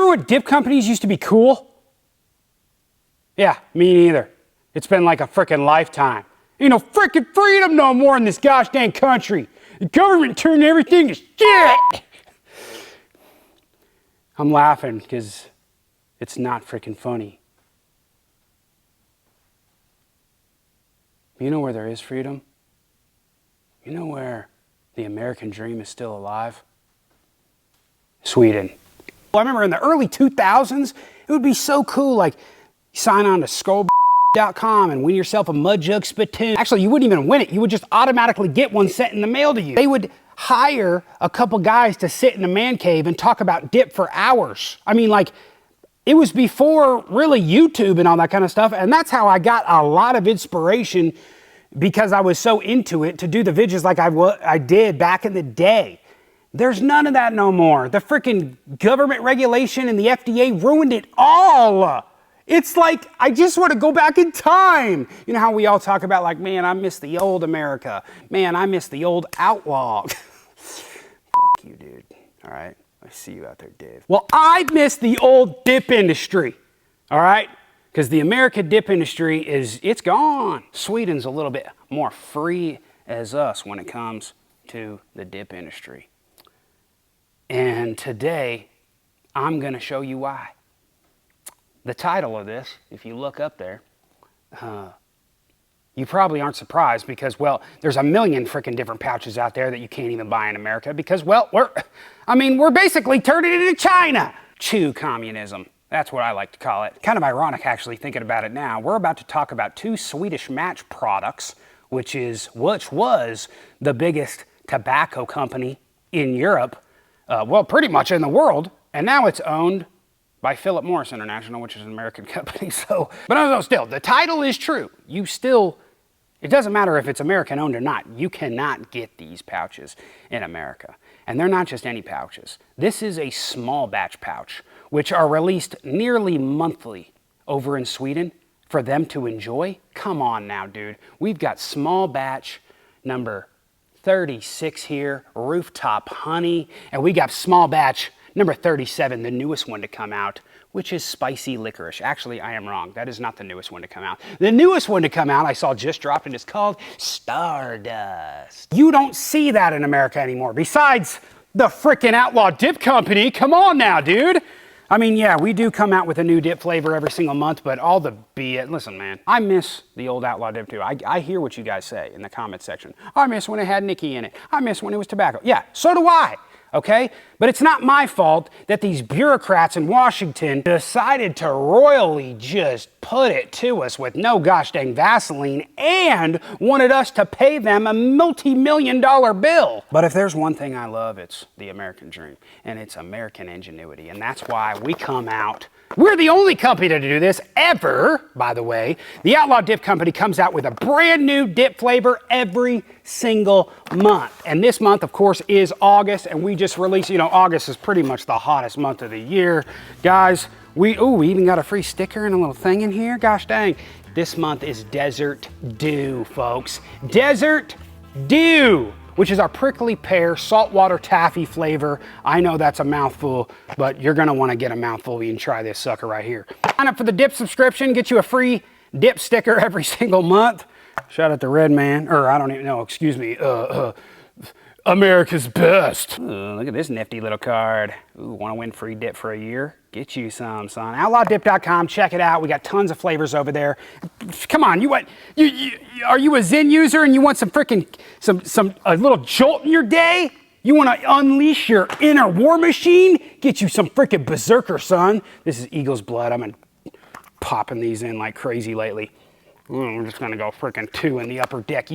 remember what dip companies used to be cool? Yeah, me neither. It's been like a frickin' lifetime. Ain't no frickin' freedom no more in this gosh dang country. The government turned everything to shit. I'm laughing because it's not frickin' funny. You know where there is freedom? You know where the American dream is still alive? Sweden. Well, I remember in the early 2000s, it would be so cool, like sign on to skull.com and win yourself a mud jug spittoon. Actually, you wouldn't even win it. You would just automatically get one sent in the mail to you. They would hire a couple guys to sit in a man cave and talk about dip for hours. I mean, like, it was before really YouTube and all that kind of stuff, and that's how I got a lot of inspiration because I was so into it to do the videos like I did back in the day. There's none of that no more. The freaking government regulation and the FDA ruined it all. It's like, I just want to go back in time. You know how we all talk about like, man, I miss the old America. Man, I miss the old Outlaw. Fuck you, dude. All right? I see you out there, Dave. Well, I miss the old dip industry. All right? Because the American dip industry it's gone. Sweden's a little bit more free as us when it comes to the dip industry. And today, I'm going to show you why. The title of this, if you look up there, you probably aren't surprised because, well, there's a million freaking different pouches out there that you can't even buy in America because, well, we're basically turning it into China. Chew communism. That's what I like to call it. Kind of ironic, actually, thinking about it now. We're about to talk about two Swedish match products, which was the biggest tobacco company in Europe, well, pretty much in the world, and now it's owned by Philip Morris International, which is an American company. So, but no, still, the title is true. It doesn't matter if it's American owned or not. You cannot get these pouches in America. And they're not just any pouches. This is a small batch pouch, which are released nearly monthly over in Sweden for them to enjoy. Come on now, dude. We've got small batch number 36 here, Rooftop Honey, and we got small batch number 37, the newest one to come out, which is Spicy Licorice. Actually, I am wrong. That is not the newest one to come out. The newest one to come out I saw just dropped, and it's called Stardust. You don't see that in America anymore. Besides the frickin' Outlaw Dip Company. Come on now, dude. I mean, yeah, we do come out with a new dip flavor every single month, but all the BS. Listen, man, I miss the old Outlaw Dip too. I hear what you guys say in the comment section. I miss when it had Nikki in it. I miss when it was tobacco. Yeah, so do I. Okay? But it's not my fault that these bureaucrats in Washington decided to royally just put it to us with no gosh dang Vaseline and wanted us to pay them a multi-million-dollar bill. But if there's one thing I love, it's the American dream, and it's American ingenuity, and that's why we come out. We're the only company to do this ever, by the way. The Outlaw Dip Company comes out with a brand new dip flavor every single month. And this month, of course, is August, and we just released, August is pretty much the hottest month of the year. Guys, we even got a free sticker and a little thing in here. Gosh dang. This month is Desert Dew, folks. Desert Dew, which is our prickly pear saltwater taffy flavor. I know that's a mouthful, but you're gonna wanna get a mouthful. You can try this sucker right here. Sign up for the dip subscription, get you a free dip sticker every single month. Shout out to Red Man, or I don't even know, excuse me, America's Best. Ooh, look at this nifty little card. Ooh, wanna win free dip for a year? Get you some, son. OutlawDip.com, check it out. We got tons of flavors over there. Come on, are you a Zen user and you want some freaking, a little jolt in your day? You wanna unleash your inner war machine? Get you some freaking berserker, son. This is Eagle's Blood. I've been popping these in like crazy lately. We're just gonna go freaking 2 in the upper deck.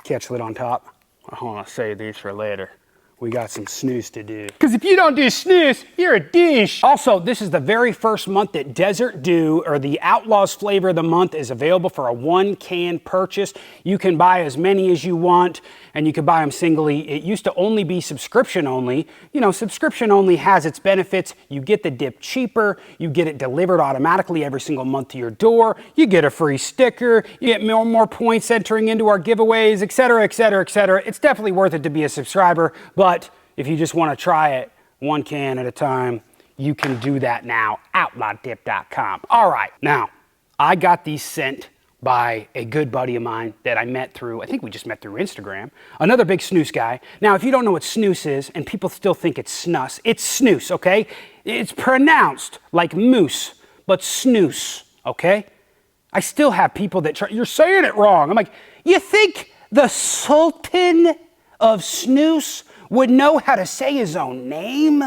Catch lid on top. I wanna save these for later. We got some snooze to do. Because if you don't do snooze, you're a douche. Also, this is the very first month that Desert Dew, or the Outlaws flavor of the month, is available for a 1-can purchase. You can buy as many as you want, and you can buy them singly. It used to only be subscription only. Subscription only has its benefits. You get the dip cheaper. You get it delivered automatically every single month to your door. You get a free sticker. You get more points entering into our giveaways, etc., etc., etc. It's definitely worth it to be a subscriber, but if you just want to try it 1 can at a time, you can do that now, outlawdip.com. All right, now, I got these sent by a good buddy of mine that I met through, I think we just met through Instagram, another big snus guy. Now, if you don't know what snus is, and people still think it's snus, it's snus, okay? It's pronounced like moose, but snus, okay? I still have people that try, you're saying it wrong. I'm like, you think the Sultan of snus would know how to say his own name?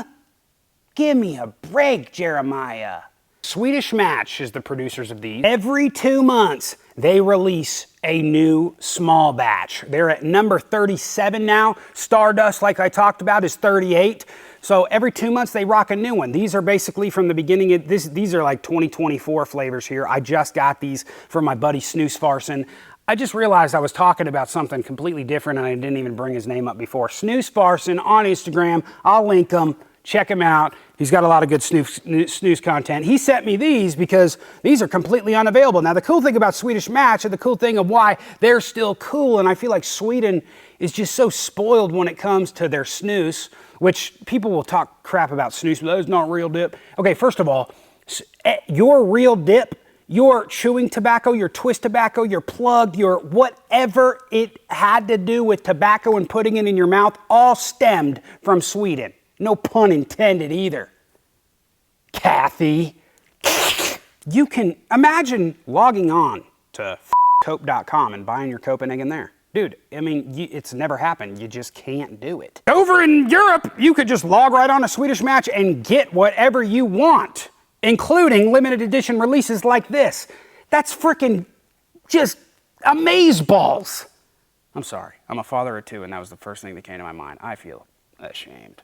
Give me a break, Jeremiah. Swedish Match is the producers of these. Every 2 months, they release a new small batch. They're at number 37 now. Stardust, like I talked about, is 38. So every 2 months, they rock a new one. These are basically from the beginning of this. These are like 2024 flavors here. I just got these from my buddy Snus Farson. I just realized I was talking about something completely different and I didn't even bring his name up before. Snus Farson on Instagram. I'll link him. Check him out. He's got a lot of good snus content. He sent me these because these are completely unavailable. Now, the cool thing about Swedish Match and the cool thing of why they're still cool, and I feel like Sweden is just so spoiled when it comes to their snus, which people will talk crap about snus, but that's not real dip. Okay, first of all, your real dip, your chewing tobacco, your twist tobacco, your plug, your whatever it had to do with tobacco and putting it in your mouth, all stemmed from Sweden. No pun intended either. Kathy. You can imagine logging on to cope.com and buying your Copenhagen there. Dude, I mean, it's never happened. You just can't do it. Over in Europe, you could just log right on to Swedish Match and get whatever you want, including limited edition releases like this. That's freaking just amazeballs. I'm sorry. I'm a father of two, and that was the first thing that came to my mind. I feel ashamed.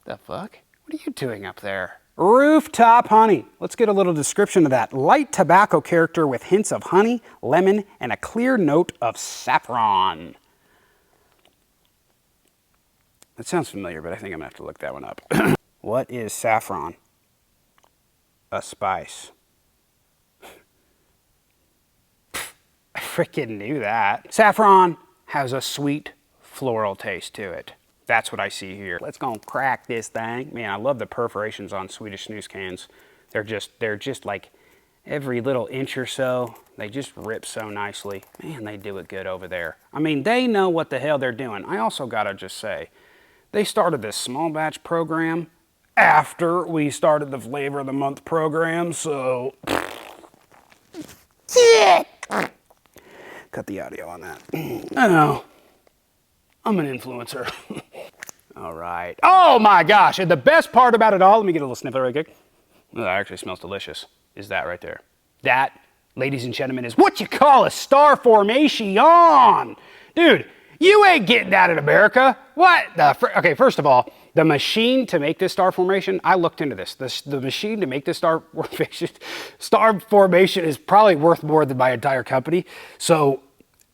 The fuck? What are you doing up there? Rooftop honey. Let's get a little description of that. Light tobacco character with hints of honey, lemon, and a clear note of saffron. That sounds familiar, but I think I'm gonna have to look that one up. What is saffron? A spice. I freaking knew that. Saffron has a sweet floral taste to it. That's what I see here. Let's go and crack this thing. Man, I love the perforations on Swedish snus cans. They're just like every little inch or so, they just rip so nicely. Man, they do it good over there. I mean, they know what the hell they're doing. I also gotta just say, they started this small batch program after we started the Flavor of the Month program, so. Cut the audio on that. I know. I'm an influencer. All right. Oh my gosh, and the best part about it all, let me get a little sniff of it right quick. Oh, that actually smells delicious. Is that right there? That, ladies and gentlemen, is what you call a star formation. Dude, you ain't getting that in America. What the okay, first of all, the machine to make this star formation, I looked into this. The machine to make this star formation is probably worth more than my entire company. So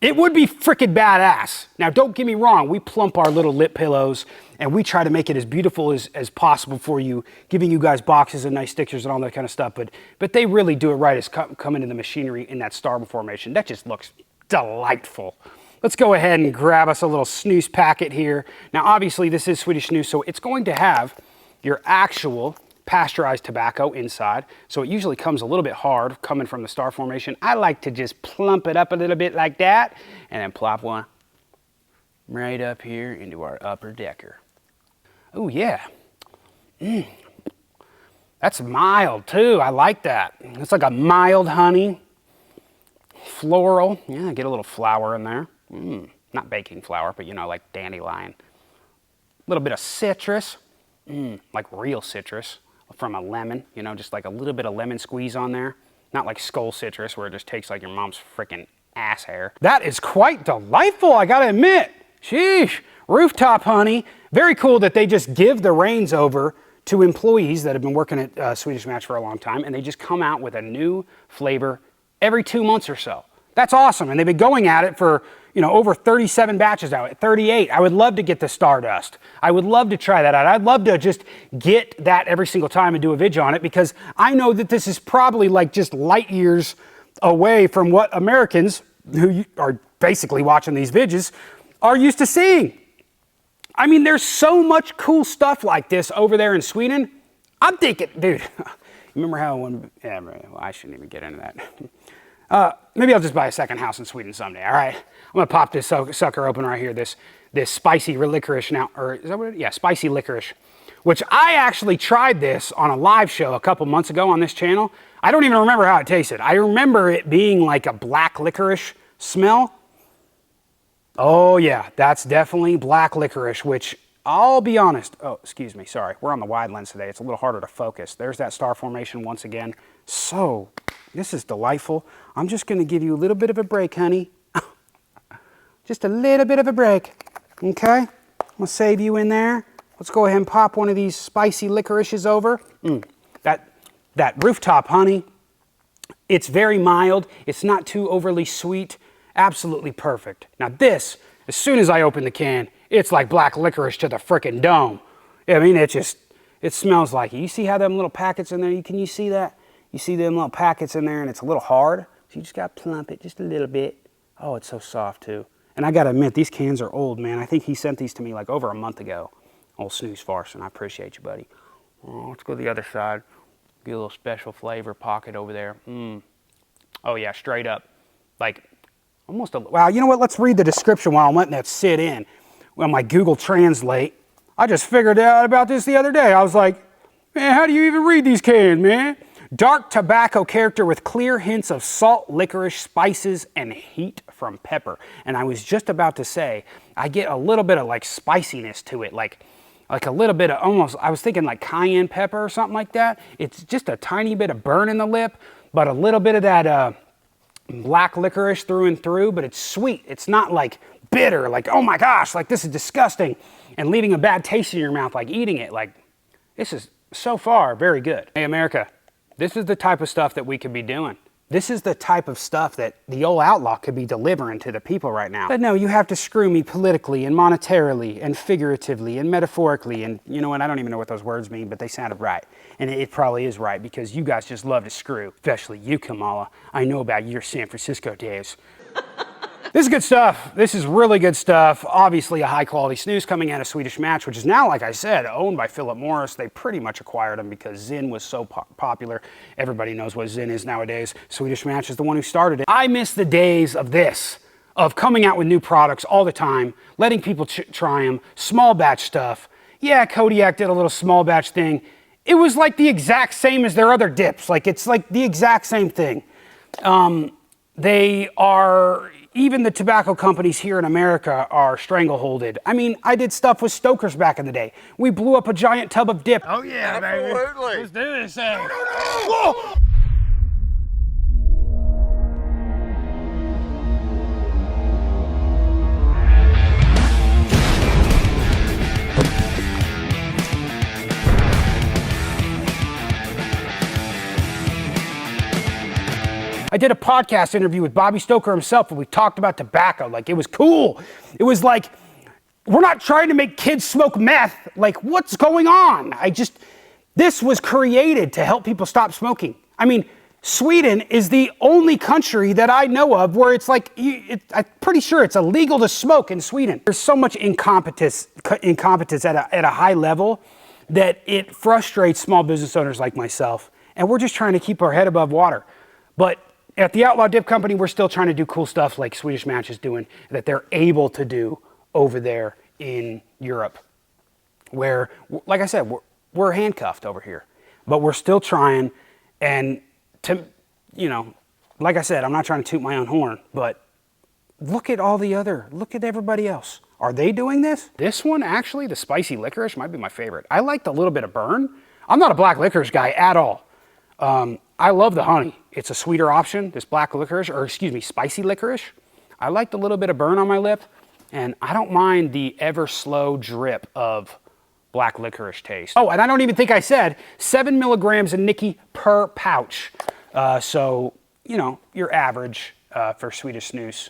it would be freaking badass. Now, don't get me wrong. We plump our little lip pillows and we try to make it as beautiful as possible for you, giving you guys boxes and nice stickers and all that kind of stuff. But they really do it right as coming in the machinery in that star formation. That just looks delightful. Let's go ahead and grab us a little snus packet here. Now, obviously, this is Swedish snus, so it's going to have your actual pasteurized tobacco inside. So it usually comes a little bit hard coming from the star formation. I like to just plump it up a little bit like that and then plop one right up here into our upper decker. Oh yeah. That's mild too. I like that. It's like a mild honey, floral. Yeah, get a little flower in there. Not baking flour, but you know, like dandelion. A little bit of citrus, like real citrus. From a lemon, you know, just like a little bit of lemon squeeze on there. Not like skull citrus where it just takes like your mom's freaking ass hair. That is quite delightful, I gotta admit. Sheesh. Rooftop honey. Very cool that they just give the reins over to employees that have been working at Swedish Match for a long time, and they just come out with a new flavor every 2 months or so. That's awesome, and they've been going at it for, you know, over 37 batches now, at 38. I would love to get the Stardust. I would love to try that out. I'd love to just get that every single time and do a video on it, because I know that this is probably like just light years away from what Americans, who are basically watching these videos, are used to seeing. I mean, there's so much cool stuff like this over there in Sweden. I'm thinking, dude, remember how when, yeah, well, I shouldn't even get into that. Maybe I'll just buy a second house in Sweden someday, all right? I'm gonna pop this sucker open right here, this spicy licorice now, or is that what it is? Yeah, spicy licorice, which I actually tried this on a live show a couple months ago on this channel. I don't even remember how it tasted. I remember it being like a black licorice smell. Oh yeah, that's definitely black licorice, which I'll be honest. Oh, excuse me, sorry. We're on the wide lens today. It's a little harder to focus. There's that star formation once again. So, this is delightful. I'm just gonna give you a little bit of a break, honey. Just a little bit of a break, okay? I'm gonna save you in there. Let's go ahead and pop one of these spicy licorices over. That Rooftop, honey, it's very mild. It's not too overly sweet. Absolutely perfect. Now this, as soon as I open the can, it's like black licorice to the frickin' dome. I mean, it smells like it. You see how them little packets in there, can you see that? You see them little packets in there and it's a little hard? So you just gotta plump it just a little bit. Oh, it's so soft too. And I gotta admit, these cans are old, man. I think he sent these to me like over a month ago. Old Snus farce, and I appreciate you, buddy. Oh, let's go to the other side. Get a little special flavor pocket over there. Oh yeah, straight up. Like, almost a, wow, you know what? Let's read the description while I'm letting that sit in. Well, my Google Translate. I just figured out about this the other day. I was like, man, how do you even read these cans, man? Dark tobacco character with clear hints of salt, licorice, spices, and heat from pepper. And I was just about to say, I get a little bit of like spiciness to it, like a little bit of almost, I was thinking like cayenne pepper or something like that. It's just a tiny bit of burn in the lip, but a little bit of that black licorice through and through, but it's sweet. It's not like bitter, like, oh my gosh, like this is disgusting, and leaving a bad taste in your mouth, like eating it. Like, this is so far very good. Hey, America, this is the type of stuff that we could be doing. This is the type of stuff that the old Outlaw could be delivering to the people right now. But no, you have to screw me politically and monetarily and figuratively and metaphorically, and you know what, I don't even know what those words mean, but they sounded right. And it probably is right, because you guys just love to screw, especially you, Kamala. I know about your San Francisco days. This is good stuff. This is really good stuff. Obviously a high quality snus coming out of Swedish Match, which is now, like I said, owned by Philip Morris. They pretty much acquired them because Zyn was so popular. Everybody knows what Zyn is nowadays. Swedish Match is the one who started it. I miss the days of this, of coming out with new products all the time, letting people try them, small batch stuff. Yeah, Kodiak did a little small batch thing. It was like the exact same as their other dips. Like, it's like the exact same thing. They are, even the tobacco companies here in America are strangleholded. I mean, I did stuff with Stoker's back in the day. We blew up a giant tub of dip. Oh yeah, absolutely. Baby. Let's do this thing. No. Whoa. I did a podcast interview with Bobby Stoker himself, and we talked about tobacco. Like, it was cool. It was like, we're not trying to make kids smoke meth. Like, what's going on? This was created to help people stop smoking. I mean, Sweden is the only country that I know of where it's like, I'm pretty sure it's illegal to smoke in Sweden. There's so much incompetence at a high level that it frustrates small business owners like myself. And we're just trying to keep our head above water. But at the Outlaw Dip Company, we're still trying to do cool stuff like Swedish Match is doing, that they're able to do over there in Europe, where, like I said, we're handcuffed over here, but we're still trying. And to, you know, like I said, I'm not trying to toot my own horn, but look at everybody else. Are they doing this? This one, actually, the spicy licorice might be my favorite. I like the little bit of burn. I'm not a black licorice guy at all. I love the honey. It's a sweeter option, this black licorice, or excuse me, spicy licorice. I like the little bit of burn on my lip, and I don't mind the ever slow drip of black licorice taste. Oh, and I don't even think I said 7 milligrams of Nicky per pouch. So, you know, your average for Swedish snus,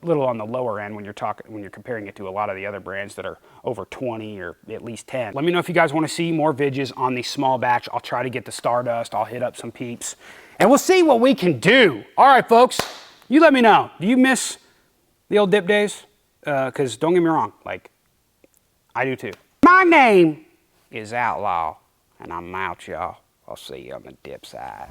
a little on the lower end when you're comparing it to a lot of the other brands that are over 20 or at least 10. Let me know if you guys want to see more vidges on the small batch. I'll try to get the Stardust. I'll hit up some peeps, and we'll see what we can do. All right, folks, you let me know. Do you miss the old dip days? Because don't get me wrong, like, I do too. My name is Outlaw, and I'm out, y'all. I'll see you on the dip side.